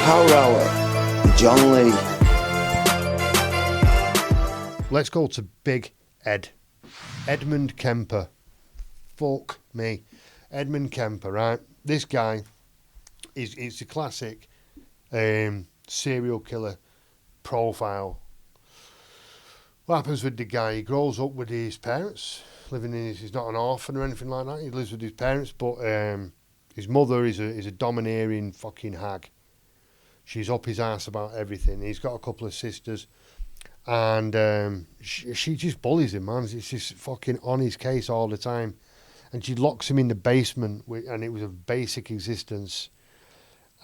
Power Hour with John Lee. Let's go to Big Ed. Edmund Kemper. Fuck me. Edmund Kemper, right? This guy is a classic serial killer profile. What happens with the guy? He grows up with his parents, he's not an orphan or anything like that. He lives with his parents, but his mother is a domineering fucking hag. She's up his ass about everything. He's got a couple of sisters, and she just bullies him, man. It's just fucking on his case all the time. And she locks him in the basement, and it was a basic existence.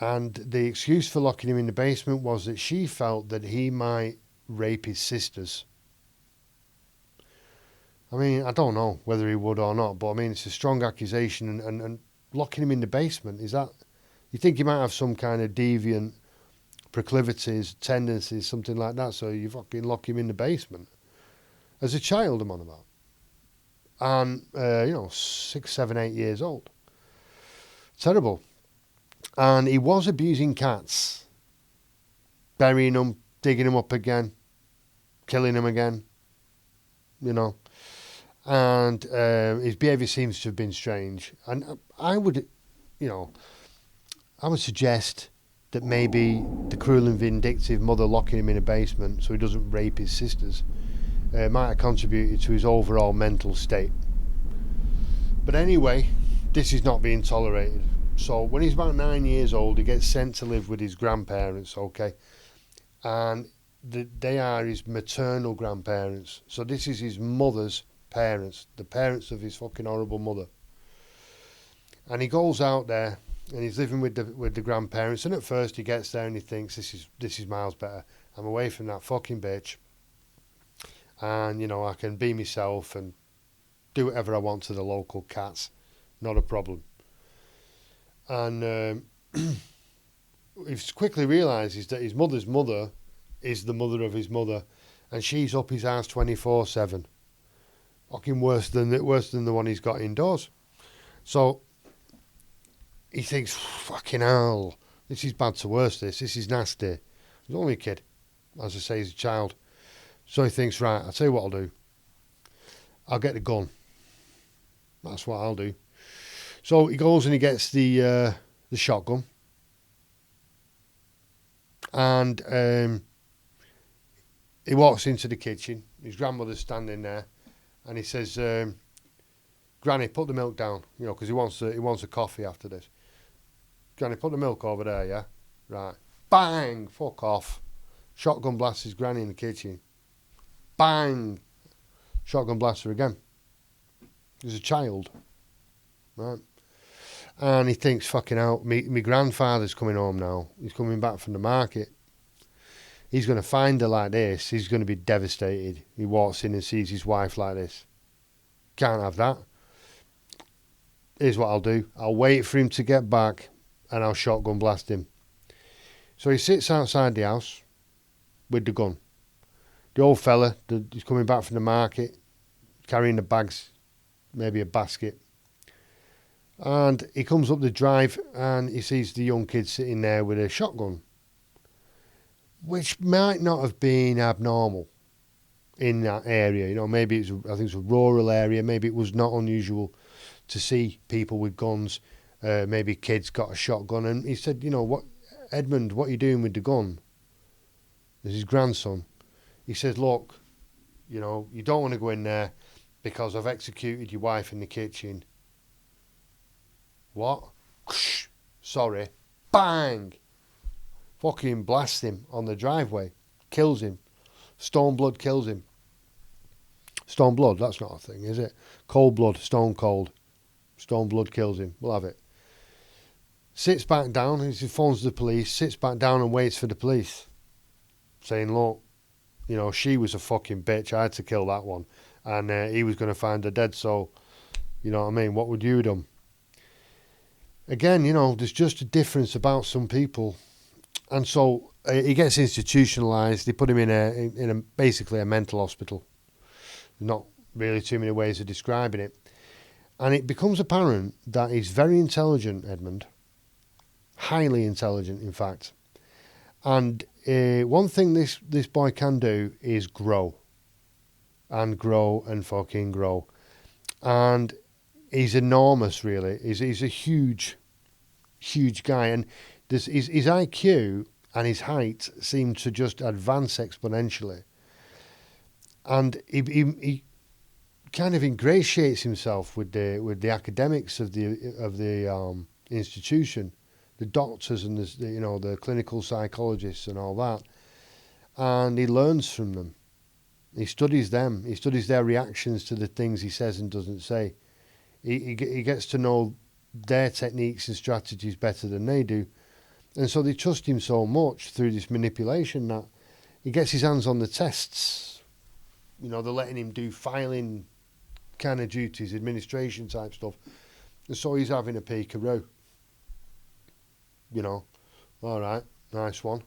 And the excuse for locking him in the basement was that she felt that he might rape his sisters. I mean, I don't know whether he would or not, but I mean, it's a strong accusation, and locking him in the basement, is that... You think he might have some kind of deviant proclivities, tendencies, something like that, so you fucking lock him in the basement. As a child, I'm on about. And, 6, 7, 8 years old. Terrible. And he was abusing cats. Burying them, digging them up again, killing them again, And his behaviour seems to have been strange. And I would suggest that maybe the cruel and vindictive mother locking him in a basement so he doesn't rape his sisters might have contributed to his overall mental state. But anyway, this is not being tolerated. So when he's about 9 years old, he gets sent to live with his grandparents, okay? And they are his maternal grandparents. So this is his mother's parents, the parents of his fucking horrible mother. And he goes out there and he's living with the grandparents, and at first he gets there and he thinks, this is miles better. I'm away from that fucking bitch. And, I can be myself and do whatever I want to the local cats. Not a problem. And he quickly realises that his mother's mother is the mother of his mother, and she's up his ass 24/7. Fucking worse than the one he's got indoors. So he thinks, fucking hell, this is bad to worse, this is nasty. He's only a kid, as I say, he's a child. So he thinks, right, I'll tell you what I'll do. I'll get the gun. That's what I'll do. So he goes and he gets the shotgun. And he walks into the kitchen. His grandmother's standing there. And he says, Granny, put the milk down, because he wants a coffee after this. Granny, put the milk over there, yeah? Right. Bang! Fuck off. Shotgun blasts his granny in the kitchen. Bang! Shotgun blasts her again. He's a child. Right? And he thinks, fucking hell, my grandfather's coming home now. He's coming back from the market. He's going to find her like this. He's going to be devastated. He walks in and sees his wife like this. Can't have that. Here's what I'll do. I'll wait for him to get back and I'll shotgun blast him. So he sits outside the house with the gun. The old fella, he's coming back from the market, carrying the bags, maybe a basket. And he comes up the drive and he sees the young kid sitting there with a shotgun, which might not have been abnormal in that area. Maybe I think it's a rural area. Maybe it was not unusual to see people with guns. Maybe kids got a shotgun. And he said, what, Edmund, what are you doing with the gun? This is his grandson. He says, look, you don't want to go in there because I've executed your wife in the kitchen. What? Sorry. Bang! Fucking blasts him on the driveway. Kills him. Stone blood kills him. Stone blood, that's not a thing, is it? Cold blood, stone cold. Stone blood kills him. We'll have it. Sits back down, he phones the police, sits back down and waits for the police. Saying, look, she was a fucking bitch. I had to kill that one. And he was going to find her dead, so, what would you have done? Again, there's just a difference about some people. And so he gets institutionalised. They put him in basically a mental hospital. Not really too many ways of describing it. And it becomes apparent that he's very intelligent, Edmund. Highly intelligent, in fact. And one thing this boy can do is grow. And grow and fucking grow. And he's enormous, really. He's a huge guy. And his IQ and his height seem to just advance exponentially. And he kind of ingratiates himself with the academics of the institution, the doctors and the clinical psychologists and all that, and he learns from them. He studies them. He studies their reactions to the things he says and doesn't say. He gets to know their techniques and strategies better than they do, and so they trust him so much through this manipulation that he gets his hands on the tests. They're letting him do filing kind of duties, administration type stuff. And so he's having a peekaroo. All right, nice one.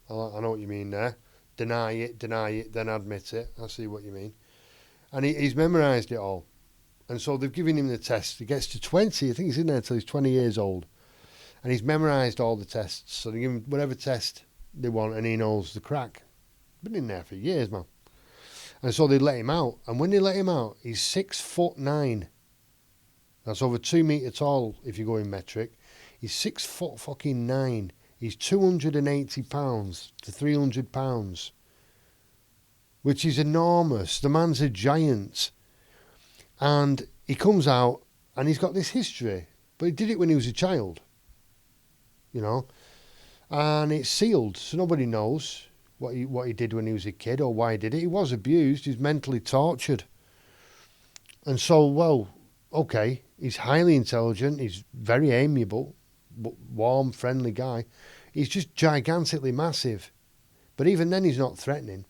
I know what you mean there. Deny it, then admit it. I see what you mean. And he's memorised it all. And so they've given him the test. He gets to 20. I think he's in there until he's 20 years old. And he's memorised all the tests. So they give him whatever test they want and he knows the crack. Been in there for years, man. And so they let him out. And when they let him out, he's 6'9". That's over 2 metre tall if you go in metric. He's 6'9". He's 280 pounds to 300 pounds, which is enormous. The man's a giant. And he comes out and he's got this history. But he did it when he was a child, And it's sealed, so nobody knows what he did when he was a kid or why he did it. He was abused. He's mentally tortured. And so, well, okay, he's highly intelligent. He's very amiable, warm, friendly guy. He's just gigantically massive. But even then he's not threatening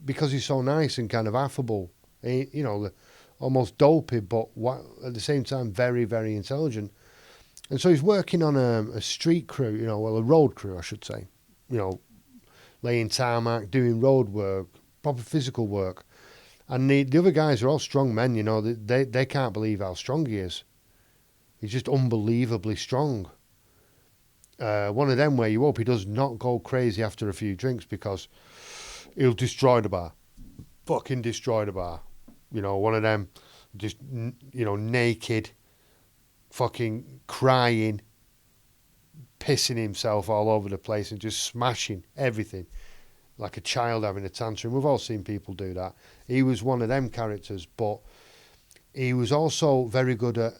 because he's so nice and kind of affable. Almost dopey, but at the same time very, very intelligent. And so he's working on a street crew, a road crew, I should say. Laying tarmac, doing road work, proper physical work. And the other guys are all strong men, they can't believe how strong he is. He's just unbelievably strong. One of them where you hope he does not go crazy after a few drinks because he'll destroy the bar. Fucking destroy the bar. One of them just, naked, fucking crying, pissing himself all over the place and just smashing everything like a child having a tantrum. We've all seen people do that. He was one of them characters, but he was also very good at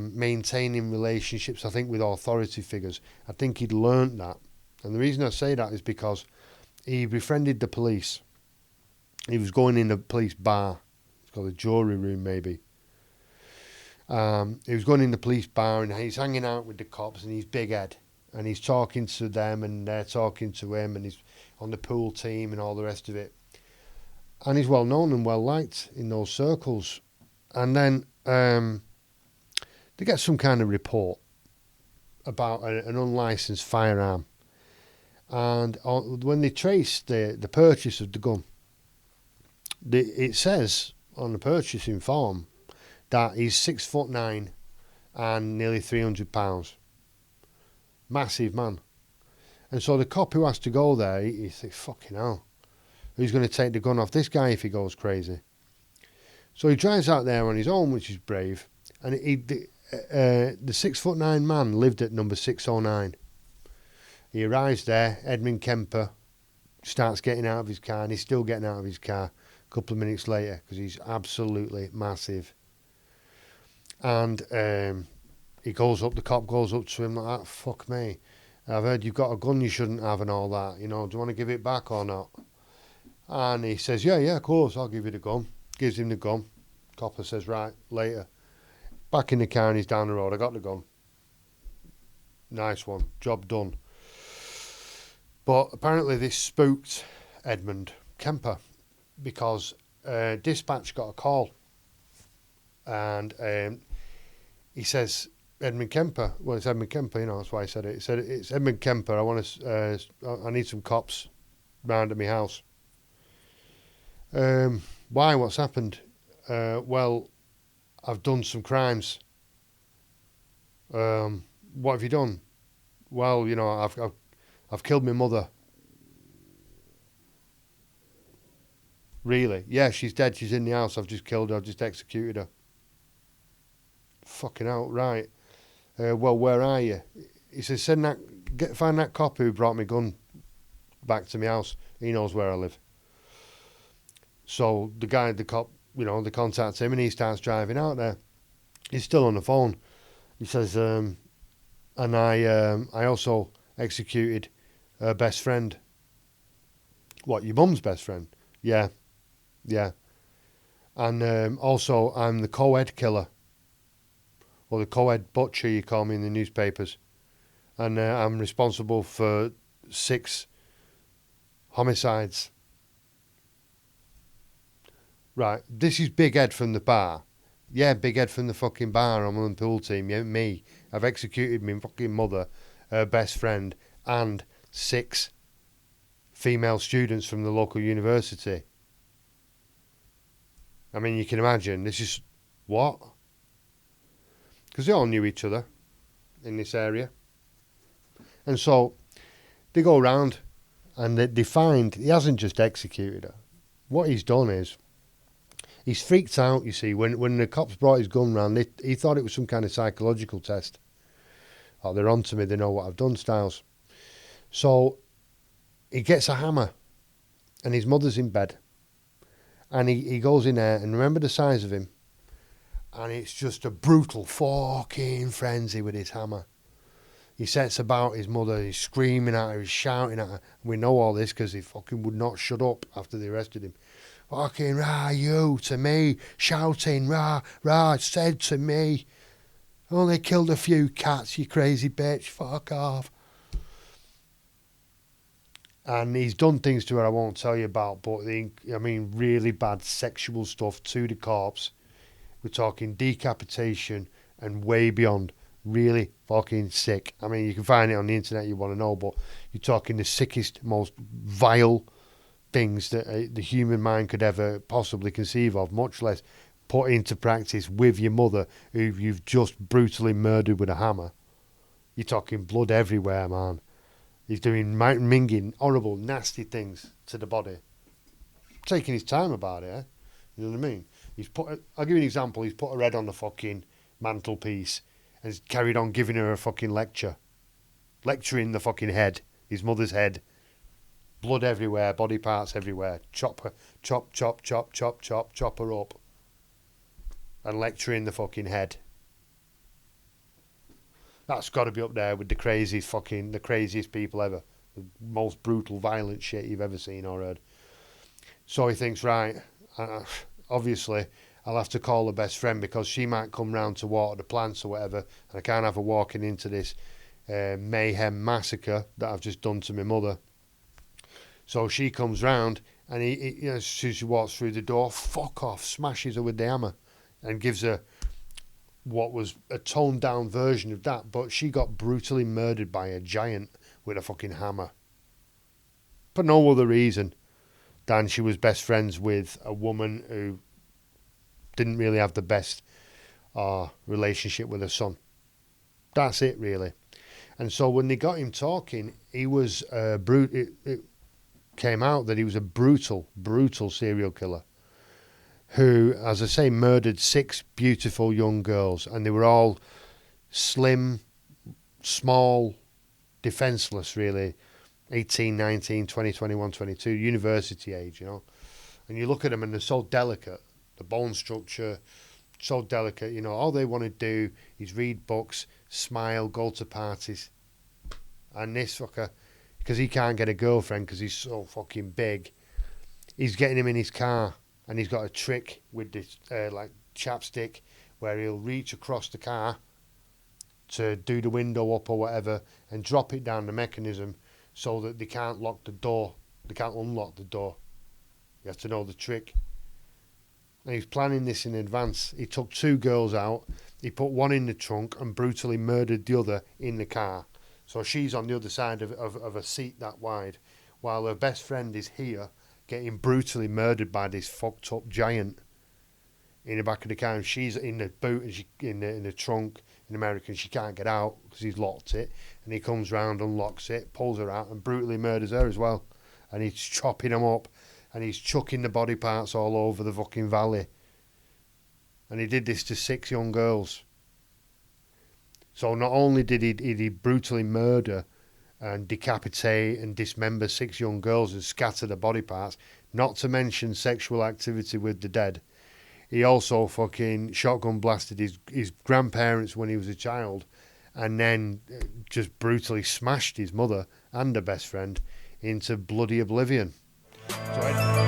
maintaining relationships, I think, with authority figures. I think he'd learnt that. And the reason I say that is because he befriended the police. He was going in a police bar. It's called a jury room, maybe. He was going in the police bar and he's hanging out with the cops and he's big head. And he's talking to them and they're talking to him and he's on the pool team and all the rest of it. And he's well known and well liked in those circles. And then they get some kind of report about an unlicensed firearm. And when they trace the purchase of the gun, it says on the purchasing form that he's 6'9" and nearly 300 pounds. Massive man. And so the cop who has to go there, he thinks, fucking hell, who's going to take the gun off this guy if he goes crazy? So he drives out there on his own, which is brave. And the 6'9" man lived at number 609. He arrives there, Edmund Kemper starts getting out of his car, and he's still getting out of his car a couple of minutes later because he's absolutely massive. And the cop goes up to him like that, fuck me, I've heard you've got a gun you shouldn't have and all that, do you want to give it back or not? And he says, yeah, of course, I'll give you the gun. Gives him the gun. Copper says, right, later. Back in the car and he's down the road, I got the gun. Nice one, job done. But apparently this spooked Edmund Kemper because dispatch got a call. And he says, Edmund Kemper, well, it's Edmund Kemper, that's why I said it. He said, it's Edmund Kemper, I need some cops round at my house. Why? What's happened? Well, I've done some crimes. What have you done? Well, I've killed my mother. Really? Yeah, she's dead. She's in the house. I've just killed her. I've just executed her. Fucking hell, right. Well, where are you? He says, find that cop who brought my gun back to my house. He knows where I live. So the cop, they contact him and he starts driving out there. He's still on the phone. He says, and I also executed her best friend. What, your mum's best friend? Yeah. And also, I'm the co-ed killer. Or the co-ed butcher, you call me in the newspapers. And I'm responsible for 6 homicides. Right, this is Big Ed from the bar. Yeah, Big Ed from the fucking bar. I'm on the pool team. Yeah, me. I've executed my fucking mother, her best friend, and 6 female students from the local university. I mean, you can imagine, this is... What? Because they all knew each other in this area. And so, they go around, and they find he hasn't just executed her. What he's done is, he's freaked out, you see. When the cops brought his gun round, he thought it was some kind of psychological test. Oh, they're on to me, they know what I've done, Styles. So, he gets a hammer, and his mother's in bed. And he goes in there, and remember the size of him? And it's just a brutal fucking frenzy with his hammer. He sets about his mother, he's screaming at her, he's shouting at her. And we know all this because he fucking would not shut up after they arrested him. Fucking rah, you, to me, shouting, rah, said to me. Only killed a few cats, you crazy bitch, fuck off. And he's done things to her I won't tell you about, but really bad sexual stuff to the corpse. We're talking decapitation and way beyond. Really fucking sick. I mean, you can find it on the internet, you want to know, but you're talking the sickest, most vile things that the human mind could ever possibly conceive of, much less put into practice with your mother, who you've just brutally murdered with a hammer. You're talking blood everywhere, man. He's doing minging, horrible, nasty things to the body. Taking his time about it, eh? You know what I mean? I'll give you an example. He's put a head on the fucking mantelpiece and he's carried on giving her a fucking lecture. Lecturing the fucking head, his mother's head. Blood everywhere, body parts everywhere. Chop her up. And lecturing the fucking head. That's got to be up there with the craziest people ever. The most brutal, violent shit you've ever seen or heard. So he thinks, right, obviously, I'll have to call the best friend because she might come round to water the plants or whatever, and I can't have her walking into this mayhem massacre that I've just done to my mother. So she comes round, and he as soon as she walks through the door, fuck off, smashes her with the hammer, and gives her what was a toned down version of that, but she got brutally murdered by a giant with a fucking hammer. For no other reason than she was best friends with a woman who didn't really have the best relationship with her son. That's it, really. And so when they got him talking, he was it came out that he was a brutal serial killer who, as I say, murdered 6 beautiful young girls, and they were all slim, small, defenseless, really, 18, 19, 20, 21, 22, university age, you know. And you look at them and they're so delicate, the bone structure, so delicate, you know. All they want to do is read books, smile, go to parties. And this fucker, because he can't get a girlfriend because he's so fucking big, he's getting him in his car. And he's got a trick with this chapstick where he'll reach across the car to do the window up or whatever and drop it down the mechanism so that they can't lock the door. They can't unlock the door. You have to know the trick. And he's planning this in advance. He took 2 girls out. He put one in the trunk and brutally murdered the other in the car. So she's on the other side of a seat that wide, while her best friend is here, getting brutally murdered by this fucked up giant in the back of the car. And she's in the boot and in the trunk, in America, and she can't get out because he's locked it. And he comes round, unlocks it, pulls her out, and brutally murders her as well. And he's chopping them up, and he's chucking the body parts all over the fucking valley. And he did this to 6 young girls. So not only did he brutally murder and decapitate and dismember 6 young girls and scatter the body parts, not to mention sexual activity with the dead, he also fucking shotgun blasted his grandparents when he was a child, and then just brutally smashed his mother and her best friend into bloody oblivion. So